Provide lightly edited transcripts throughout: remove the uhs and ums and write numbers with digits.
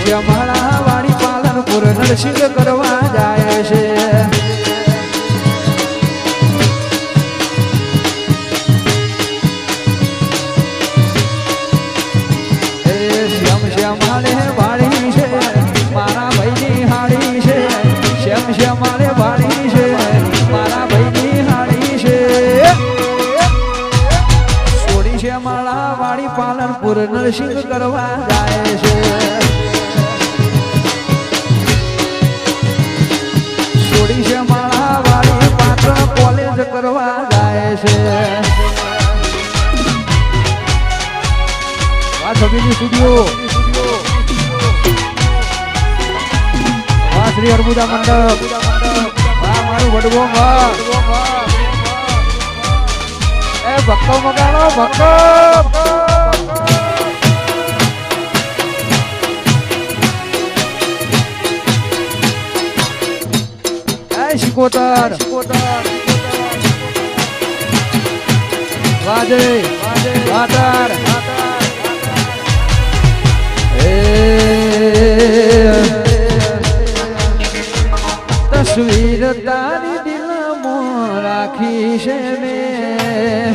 શ્યામાળા વાળી પાલનપુર નરસિંહ કરવા જાય છે શ્યામાળે વાળી છે મારા ભાઈની હાડી છે શ્યામાળે વાળી છે મારા ભાઈની હાડી છે છોડી શ્યામાળા વાળી પાલનપુર નરસિંહ કરવા જાય છે છોડી શ્યામાળા વાળી પાટણ કોલેજ કરવા જાય છે છબીની સ્ટુડિયો શ્રી અર્બુદા મંડપ મારું વડવો એ ભક્તો મગાડો ભક્તો શિકોતર વાજે વાટર તસવીર તારી દિલમાં રાખી છે મેં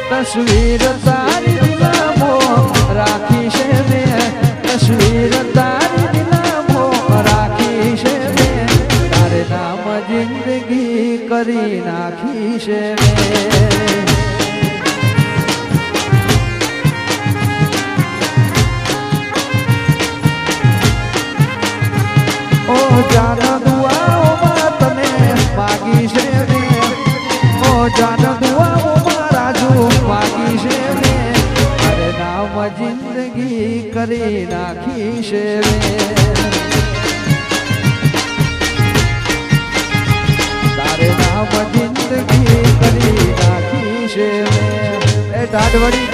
તસવીર તારી દિલમાં રાખી છે મેં તસવીર તારી દિલમાં રાખી છે મેં તારે નામ જિંદગી કરી નાખી છે મેં જાન દુઆઓમાં તને માગી છે મેં ઓ જાન દુઆઓમાં રાજુ માગી છે મેં તારે નામ જિંદગી કરી નાખી છે મેં તારે નામ જિંદગી કરી નાખી છે મેં એ ટાઢવડી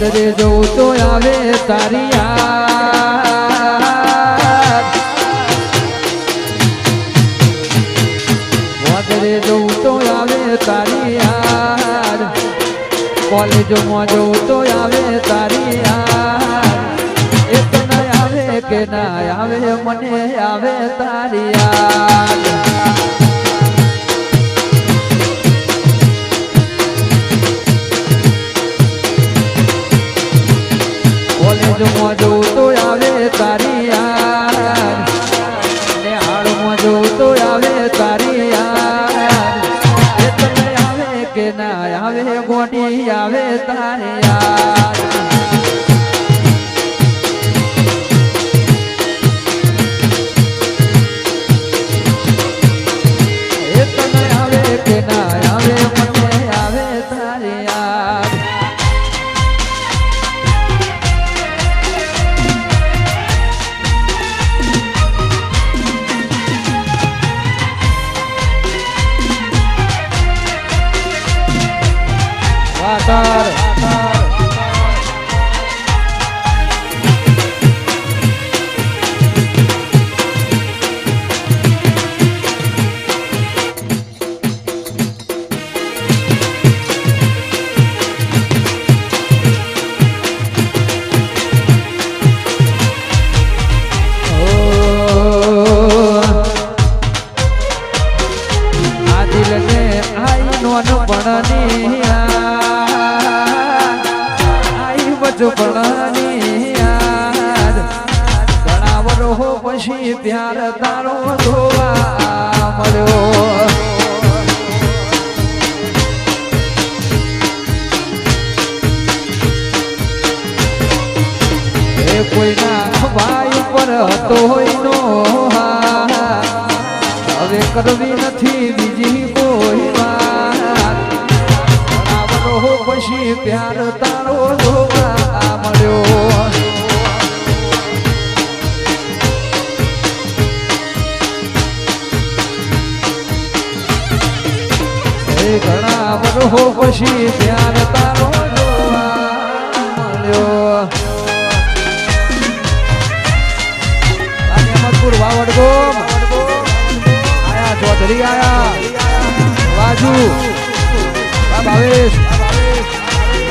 ગોદરે જવું તો આવે તારી યાદ ગોદરે જવું તો આવે તારી યાદ કોલેજમાં જવું તો આવે તારી યાદ એક ના આવે કે ના આવે મને આવે તારી યાદ કોલેજમાં જવું તો આવે તારી યાદ ને હાડમાં જવું તો આવે તારી યાદ એ તમે આવે કે ના આવે ગોટી આવે તારી યાદ એ તમે આવે કે ના આવે મને આવે તારી યાદ પછી પ્યાર તારો જોવા મળ્યો પર હતો હોયનો હવે કરવી નથી બીજી કોઈ વાત રાવણો પછી પ્યાર તારો જોવા મળ્યો ઘણા વર્ષો પછી પ્યાર તારો જોવા મળ્યો અહમદપુર વાવડગો આયા ચૌધરી આયા વાજુ ભાવેશ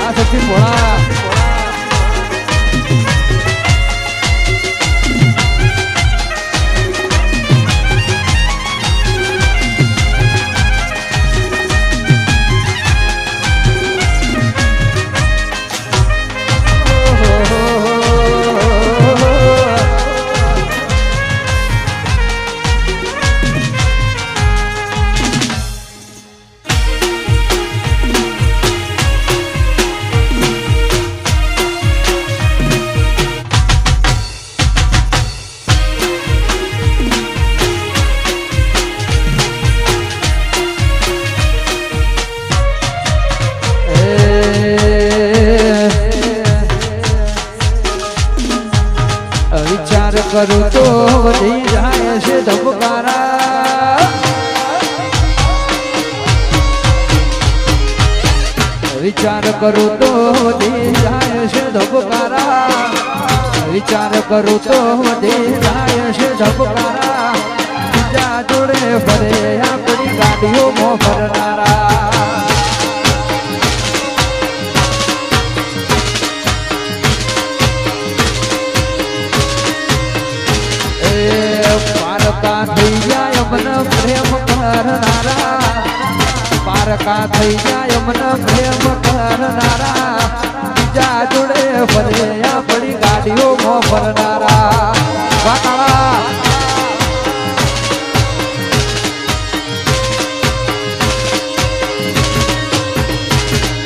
આ સચિન ભોળા કરું તો વધી જાય છે ધબકારા વિચાર કરું તો વધી જાય છે ધબકારા વિચાર કરું તો વધી જાય છે ધબકારા બીજા જોડે ફરે આપણી ગાડીઓમાં ફરનારા પારકા થઈ જાય મન પ્રેમ કરનારા પારકા થઈ જાય મન પ્રેમ કરનારા બીજા જોડે ફરે આપણી ગાડીઓમાં ફરનારા વાકાળા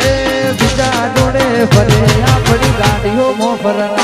એ બીજા જોડે ફરે આપણી ગાડીઓમાં ફરનારા